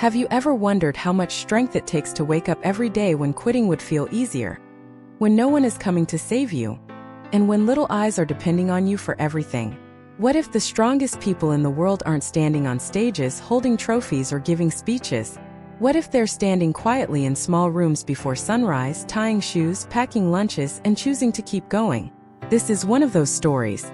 Have you ever wondered how much strength it takes to wake up every day when quitting would feel easier? When no one is coming to save you? And when little eyes are depending on you for everything? What if the strongest people in the world aren't standing on stages, holding trophies or giving speeches? What if they're standing quietly in small rooms before sunrise, tying shoes, packing lunches, and choosing to keep going? This is one of those stories.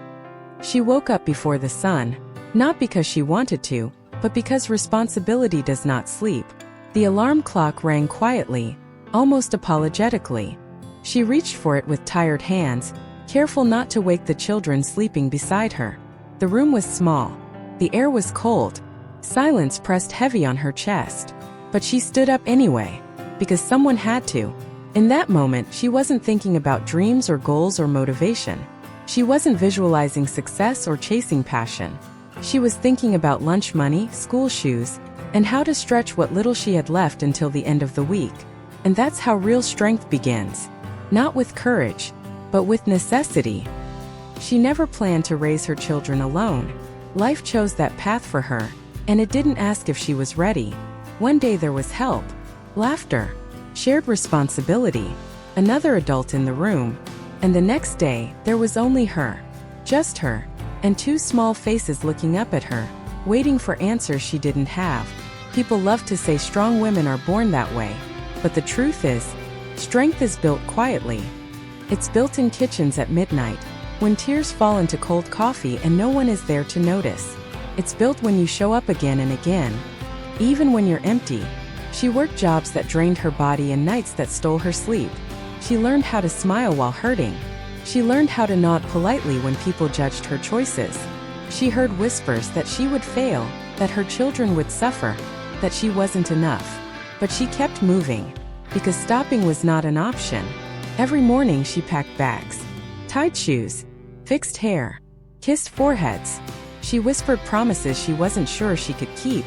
She woke up before the sun, not because she wanted to, but because responsibility does not sleep. The alarm clock rang quietly, almost apologetically. She reached for it with tired hands, careful not to wake the children sleeping beside her. The room was small. The air was cold. Silence pressed heavy on her chest. But she stood up anyway, because someone had to. In that moment, she wasn't thinking about dreams or goals or motivation. She wasn't visualizing success or chasing passion. She was thinking about lunch money, school shoes, and how to stretch what little she had left until the end of the week. And that's how real strength begins. Not with courage, but with necessity. She never planned to raise her children alone. Life chose that path for her, and it didn't ask if she was ready. One day there was help, laughter, shared responsibility, another adult in the room, and the next day there was only her, just her, and two small faces looking up at her, waiting for answers she didn't have. People love to say strong women are born that way, but the truth is, strength is built quietly. It's built in kitchens at midnight, when tears fall into cold coffee and no one is there to notice. It's built when you show up again and again, even when you're empty. She worked jobs that drained her body and nights that stole her sleep. She learned how to smile while hurting. She learned how to nod politely when people judged her choices. She heard whispers that she would fail, that her children would suffer, that she wasn't enough. But she kept moving, because stopping was not an option. Every morning she packed bags, tied shoes, fixed hair, kissed foreheads. She whispered promises she wasn't sure she could keep,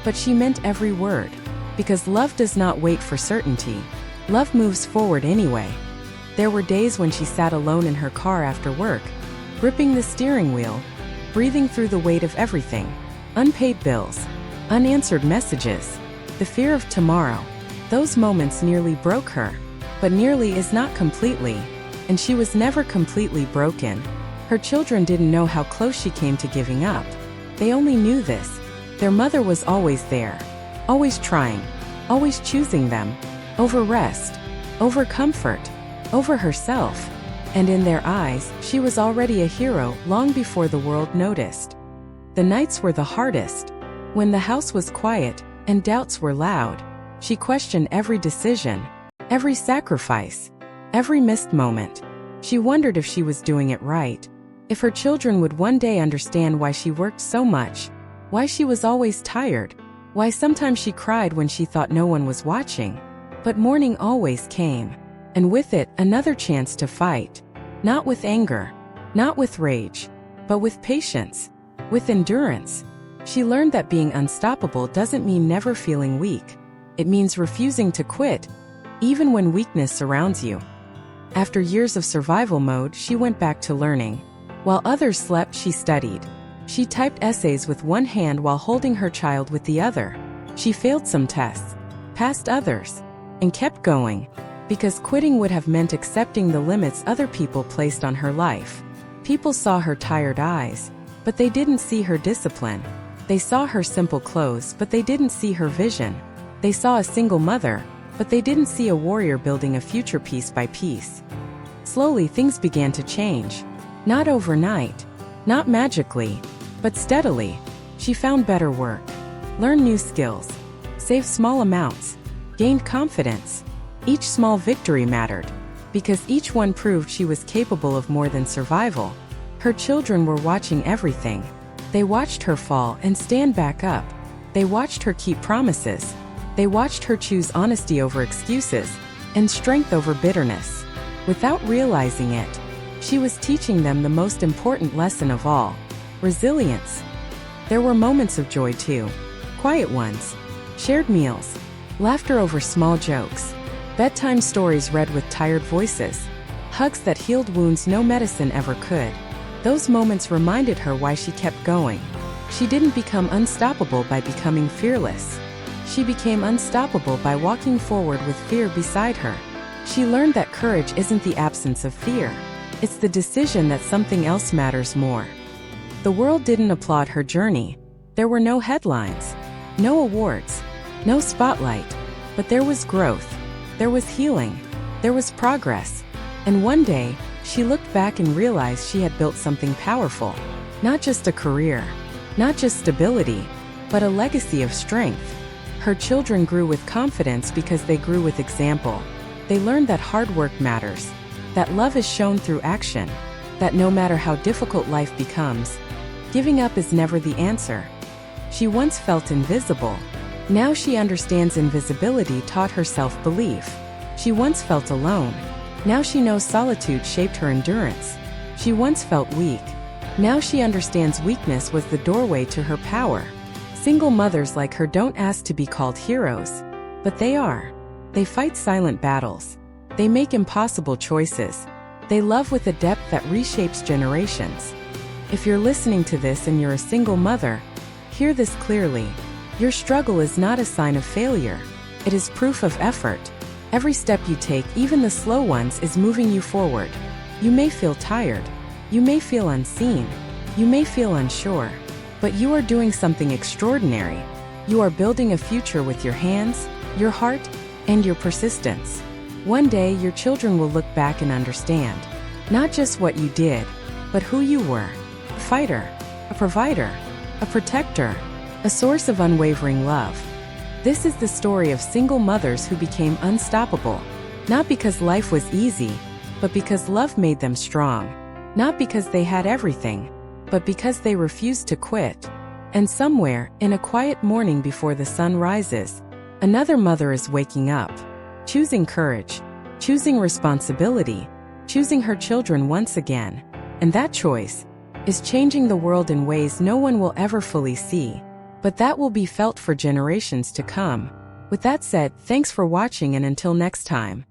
but she meant every word. Because love does not wait for certainty. Love moves forward anyway. There were days when she sat alone in her car after work, gripping the steering wheel, breathing through the weight of everything. Unpaid bills, unanswered messages, the fear of tomorrow. Those moments nearly broke her. But nearly is not completely, and she was never completely broken. Her children didn't know how close she came to giving up. They only knew this. Their mother was always there, always trying, always choosing them, over rest, over comfort, over herself. And in their eyes, she was already a hero long before the world noticed. The nights were the hardest. When the house was quiet and doubts were loud, she questioned every decision, every sacrifice, every missed moment. She wondered if she was doing it right, if her children would one day understand why she worked so much, why she was always tired, why sometimes she cried when she thought no one was watching. But morning always came, and with it, another chance to fight. Not with anger, not with rage, but with patience, with endurance. She learned that being unstoppable doesn't mean never feeling weak. It means refusing to quit, even when weakness surrounds you. After years of survival mode, she went back to learning. While others slept, she studied. She typed essays with one hand while holding her child with the other. She failed some tests, passed others, and kept going, because quitting would have meant accepting the limits other people placed on her life. People saw her tired eyes, but they didn't see her discipline. They saw her simple clothes, but they didn't see her vision. They saw a single mother, but they didn't see a warrior building a future piece by piece. Slowly, things began to change. Not overnight, not magically, but steadily. She found better work, learned new skills, saved small amounts, gained confidence. Each small victory mattered, because each one proved she was capable of more than survival. Her children were watching everything. They watched her fall and stand back up. They watched her keep promises. They watched her choose honesty over excuses, and strength over bitterness. Without realizing it, she was teaching them the most important lesson of all: resilience. There were moments of joy too, quiet ones, shared meals, laughter over small jokes, bedtime stories read with tired voices, hugs that healed wounds no medicine ever could. Those moments reminded her why she kept going. She didn't become unstoppable by becoming fearless. She became unstoppable by walking forward with fear beside her. She learned that courage isn't the absence of fear. It's the decision that something else matters more. The world didn't applaud her journey. There were no headlines, no awards, no spotlight. But there was growth. There was healing. There was progress. And one day, she looked back and realized she had built something powerful. Not just a career, not just stability, but a legacy of strength. Her children grew with confidence because they grew with example. They learned that hard work matters, that love is shown through action, that no matter how difficult life becomes, giving up is never the answer. She once felt invisible. Now she understands invisibility taught her self-belief. She once felt alone. Now she knows solitude shaped her endurance. She once felt weak. Now she understands weakness was the doorway to her power. Single mothers like her don't ask to be called heroes, but they are. They fight silent battles. They make impossible choices. They love with a depth that reshapes generations. If you're listening to this and you're a single mother, hear this clearly. Your struggle is not a sign of failure. It is proof of effort. Every step you take, even the slow ones, is moving you forward. You may feel tired. You may feel unseen. You may feel unsure. But you are doing something extraordinary. You are building a future with your hands, your heart, and your persistence. One day, your children will look back and understand, not just what you did, but who you were. A fighter, a provider, a protector, a source of unwavering love. This is the story of single mothers who became unstoppable, not because life was easy, but because love made them strong. Not because they had everything, but because they refused to quit. And somewhere, in a quiet morning before the sun rises, another mother is waking up, choosing courage, choosing responsibility, choosing her children once again. And that choice is changing the world in ways no one will ever fully see, but that will be felt for generations to come. With that said, thanks for watching, and until next time.